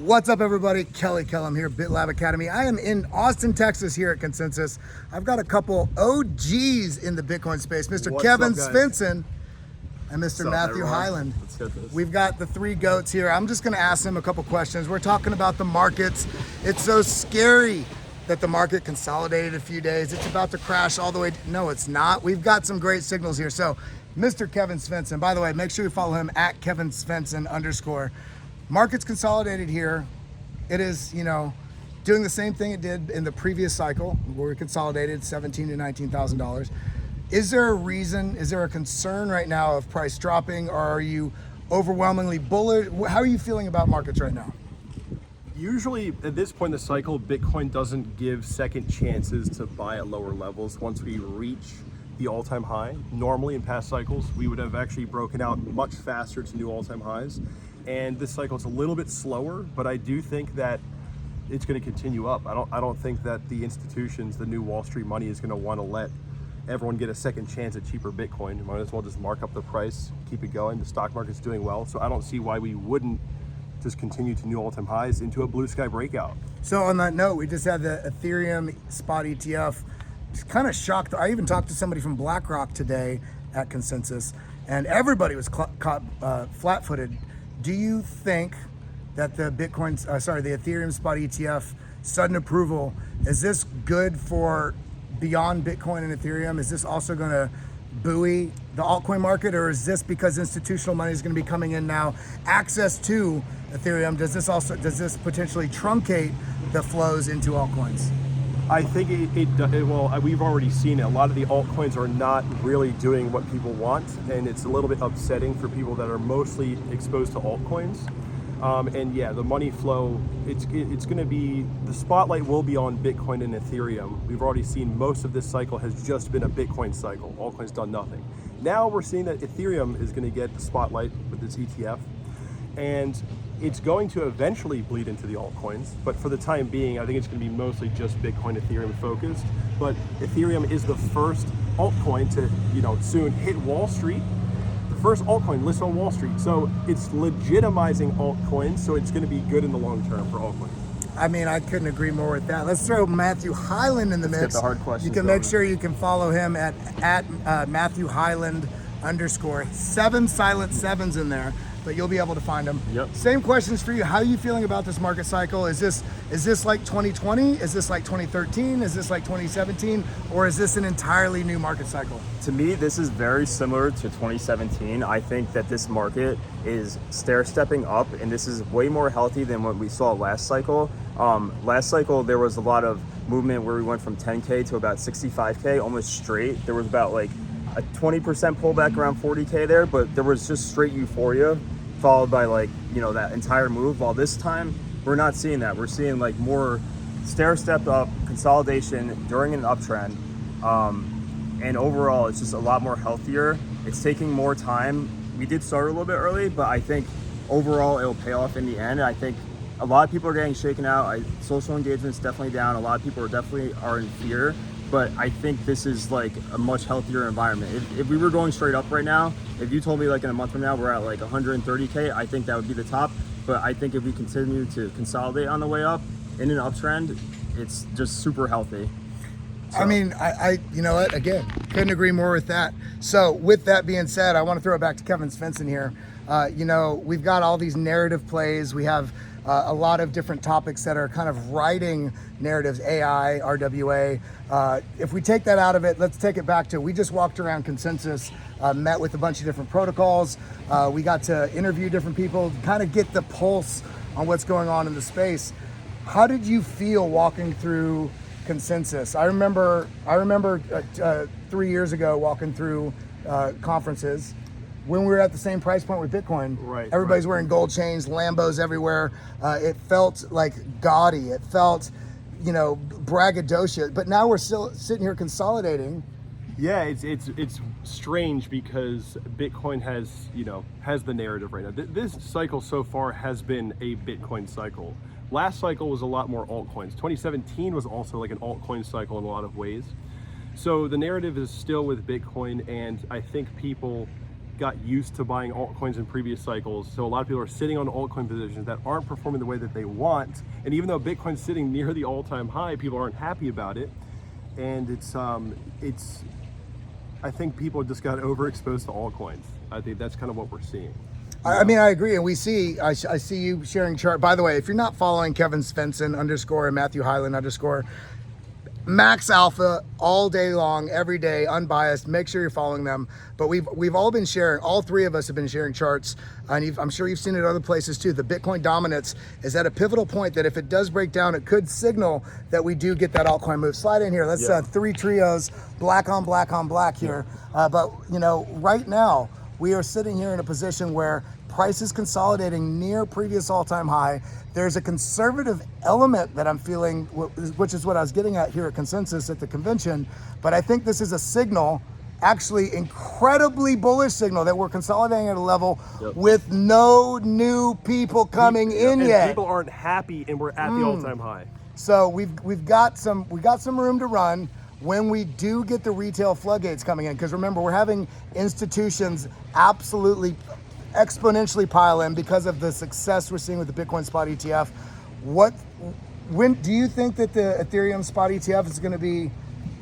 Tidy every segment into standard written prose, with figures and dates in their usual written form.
What's up, everybody? Kelly Kellum here, BitLab Academy. I am in Austin, Texas here at Consensus. I've got a couple OGs in the Bitcoin space, Mr. Kevin Svenson and Mr. Mathew Hyland. Let's get this. We've got the three goats here. I'm just going to ask them a couple questions. We're talking about the markets. It's so scary that the market consolidated a few days. It's about to crash all the way. No, it's not. We've got some great signals here. So, Mr. Kevin Svenson, by the way, make sure you follow him at Kevin Svenson _ Market's consolidated here. It is, doing the same thing it did in the previous cycle where we consolidated $17,000 to $19,000. Is there a reason, is there a concern right now of price dropping, or are you overwhelmingly bullish? How are you feeling about markets right now? Usually at this point in the cycle, Bitcoin doesn't give second chances to buy at lower levels. Once we reach the all-time high, normally in past cycles, we would have actually broken out much faster to new all-time highs. And this cycle it's a little bit slower, but I do think that it's going to continue up. I don't think that the institutions, the new Wall Street money, is going to want to let everyone get a second chance at cheaper Bitcoin. You might as well just mark up the price, keep it going. The stock market's doing well, so I don't see why we wouldn't just continue to new all-time highs into a blue sky breakout. So on that note, we just had the Ethereum spot ETF. It's kind of shocked. I even talked to somebody from BlackRock today at Consensus, and everybody was caught flat-footed. Do you think that the the Ethereum spot ETF sudden approval, is this good for beyond Bitcoin and Ethereum? Is this also going to buoy the altcoin market, or is this because institutional money is going to be coming in now, access to Ethereum? Does this potentially truncate the flows into altcoins? I think we've already seen it. A lot of the altcoins are not really doing what people want, and it's a little bit upsetting for people that are mostly exposed to altcoins. And yeah, the money flow, it's going to be, the spotlight will be on Bitcoin and Ethereum. We've already seen most of this cycle has just been a Bitcoin cycle. Altcoins done nothing. Now we're seeing that Ethereum is going to get the spotlight with its ETF, and it's going to eventually bleed into the altcoins, but for the time being, I think it's going to be mostly just Bitcoin, Ethereum focused. But Ethereum is the first altcoin to, soon hit Wall Street. The first altcoin listed on Wall Street. So it's legitimizing altcoins, so it's going to be good in the long term for altcoins. I mean, I couldn't agree more with that. Let's throw Mathew Hyland in the mix. Get the hard questions. You can make sure you can follow him at Mathew Hyland _ 7 silent sevens in there, but you'll be able to find them. Yep. Same questions for you. How are you feeling about this market cycle? Is this like 2020? Is this like 2013? Is this like 2017? Or is this an entirely new market cycle? To me, this is very similar to 2017. I think that this market is stair-stepping up, and this is way more healthy than what we saw last cycle. Last cycle, there was a lot of movement where we went from 10K to about 65K, almost straight. There was about like a 20% pullback around 40K there, but there was just straight euphoria followed by that entire move. While this time, we're not seeing that. We're seeing like more stair-stepped up consolidation during an uptrend. And overall, it's just a lot more healthier. It's taking more time. We did start a little bit early, but I think overall it'll pay off in the end. I think a lot of people are getting shaken out. Social engagement's definitely down. A lot of people are in fear. But I think this is like a much healthier environment. If we were going straight up right now, if you told me like in a month from now we're at like 130K, I think that would be the top. But I think if we continue to consolidate on the way up in an uptrend, it's just super healthy. So. I mean, I you know what, again, couldn't agree more with that. So with that being said, I want to throw it back to Kevin Svenson here. We've got all these narrative plays. We have a lot of different topics that are kind of writing narratives, AI, RWA. If we take that out of it, let's take it back to, we just walked around Consensus, met with a bunch of different protocols. We got to interview different people, kind of get the pulse on what's going on in the space. How did you feel walking through Consensus? I remember 3 years ago walking through conferences when we were at the same price point with Bitcoin. Right. Everybody's wearing gold chains, Lambos everywhere. It felt like gaudy. It felt, braggadocious. But now we're still sitting here consolidating. Yeah, it's strange because Bitcoin has the narrative right now. This cycle so far has been a Bitcoin cycle. Last cycle was a lot more altcoins. 2017 was also like an altcoin cycle in a lot of ways. So the narrative is still with Bitcoin, and I think people got used to buying altcoins in previous cycles. So a lot of people are sitting on altcoin positions that aren't performing the way that they want. And even though Bitcoin's sitting near the all-time high, people aren't happy about it. And I think people just got overexposed to altcoins. I think that's kind of what we're seeing. I mean, I agree, and I see you sharing chart. By the way, if you're not following Kevin Svenson _ and Mathew Hyland _ max alpha all day long, every day, unbiased. Make sure you're following them. But we've all been sharing. All three of us have been sharing charts, and I'm sure you've seen it other places too. The Bitcoin dominance is at a pivotal point that if it does break down, it could signal that we do get that altcoin move. Slide in here. Let's three trios, black on black on black here. But right now we are sitting here in a position where price is consolidating near previous all-time high. There's a conservative element that I'm feeling, which is what I was getting at here at Consensus at the convention. But I think this is a signal, actually incredibly bullish signal, that we're consolidating at a level with no new people coming in yet. People aren't happy, and we're at the all-time high. So we've got some room to run when we do get the retail floodgates coming in. Because remember, we're having institutions absolutely exponentially pile in because of the success we're seeing with the Bitcoin spot ETF. When do you think that the Ethereum spot ETF is going to be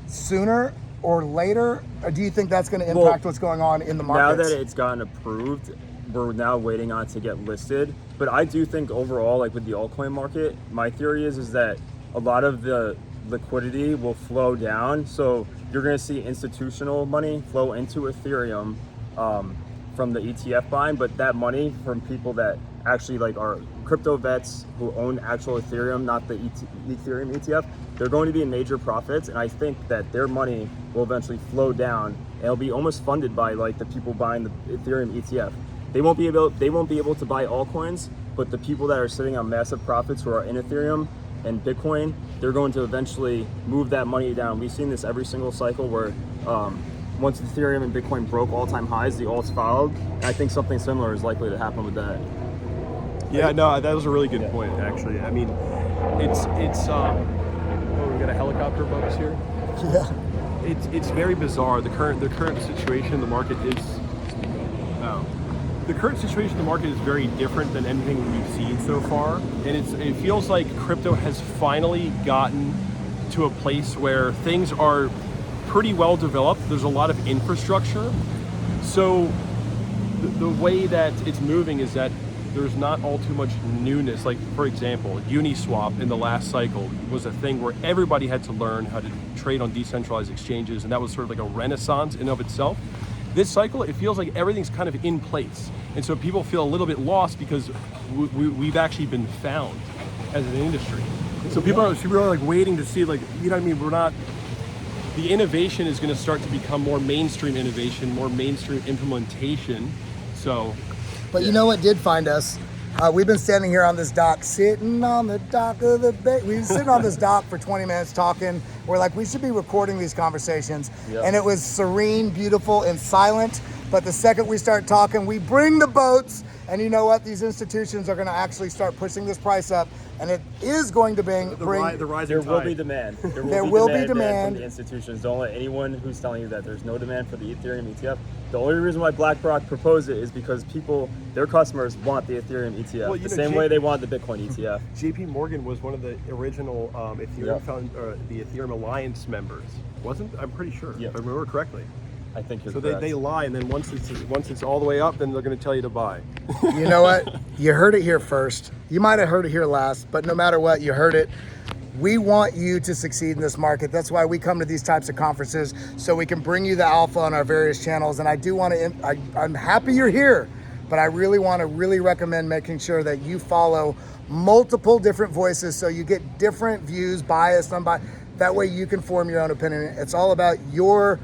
sooner or later, or do you think that's going to impact what's going on in the markets? Now that it's gotten approved, we're now waiting on it to get listed. But I do think overall, like with the altcoin market, my theory is that a lot of the liquidity will flow down. So you're going to see institutional money flow into Ethereum from the ETF buying, but that money from people that actually like are crypto vets who own actual Ethereum, not the Ethereum ETF, they're going to be in major profits. And I think that their money will eventually flow down and it'll be almost funded by like the people buying the Ethereum ETF. They won't be able to buy altcoins, but the people that are sitting on massive profits who are in Ethereum and Bitcoin, they're going to eventually move that money down. We've seen this every single cycle where once Ethereum and Bitcoin broke all-time highs, the alts followed. And I think something similar is likely to happen with that. Yeah, no, that was a really good point, actually. I mean, it's we got a helicopter above us here. Yeah. It's very bizarre. The current situation in the market is the current situation in the market is very different than anything we've seen so far, and it feels like crypto has finally gotten to a place where things are pretty well developed. There's a lot of infrastructure. So the way that it's moving is that there's not all too much newness. Like, for example, Uniswap in the last cycle was a thing where everybody had to learn how to trade on decentralized exchanges, and that was sort of like a renaissance in of itself. This cycle, it feels like everything's kind of in place. And so people feel a little bit lost because we've actually been found as an industry. So people are like waiting to see, like, you know what I mean? We're not, the innovation is going to start to become more mainstream innovation, more mainstream implementation. So, but you know what did find us? We've been standing here on this dock, sitting on the dock of the bay. We've been sitting on this dock for 20 minutes talking. We're like, we should be recording these conversations. Yep. And it was serene, beautiful, and silent. But the second we start talking, we bring the boats. And you know what? These institutions are going to actually start pushing this price up. And it is going to bring the rising there tide. Will be demand. There will be demand from the institutions. Don't let anyone who's telling you that there's no demand for the Ethereum ETF. The only reason why BlackRock proposed it is because their customers want the Ethereum ETF, well, the same way they want the Bitcoin ETF. JP Morgan was one of the original the Ethereum Alliance members, wasn't? I'm pretty sure, if I remember correctly. I think you're so correct. They lie, and then once it's all the way up, then they're going to tell you to buy. You know what? You heard it here first. You might have heard it here last, but no matter what, you heard it. We want you to succeed in this market. That's why we come to these types of conferences, so we can bring you the alpha on our various channels. And I do want to, I'm happy you're here, but I really want to recommend making sure that you follow multiple different voices so you get different views, biased, unbiased. That way you can form your own opinion. It's all about your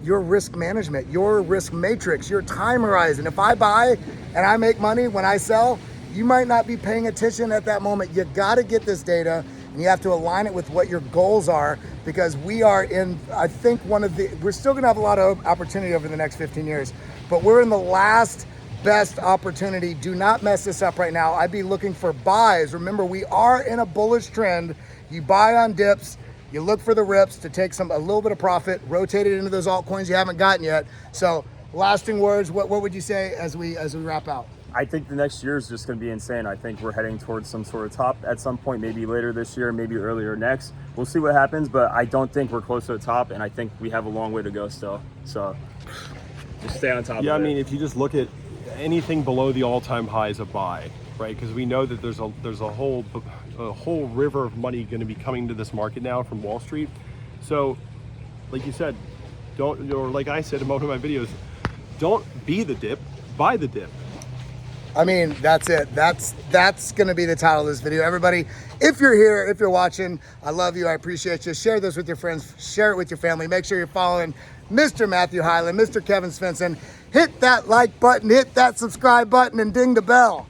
risk management, your risk matrix, your time horizon. If I buy and I make money when I sell, you might not be paying attention at that moment. You got to get this data, and you have to align it with what your goals are, because we are in, I think, we're still going to have a lot of opportunity over the next 15 years, but we're in the last best opportunity. Do not mess this up right now. I'd be looking for buys. Remember, we are in a bullish trend. You buy on dips. You look for the rips to take a little bit of profit, rotate it into those altcoins you haven't gotten yet. So lasting words, what would you say as we wrap out? I think the next year is just going to be insane. I think we're heading towards some sort of top at some point, maybe later this year, maybe earlier next. We'll see what happens, but I don't think we're close to the top, and I think we have a long way to go still. So just stay on top of it. Yeah, I mean, if you just look at anything below the all-time high is a buy, right? Because we know that there's a whole river of money going to be coming to this market now from Wall Street. So, like you said, or like I said in one of my videos, don't be the dip, buy the dip. I mean, that's it. That's going to be the title of this video. Everybody, if you're here, if you're watching, I love you. I appreciate you. Share this with your friends. Share it with your family. Make sure you're following Mr. Mathew Hyland, Mr. Kevin Svenson. Hit that like button, hit that subscribe button, and ding the bell.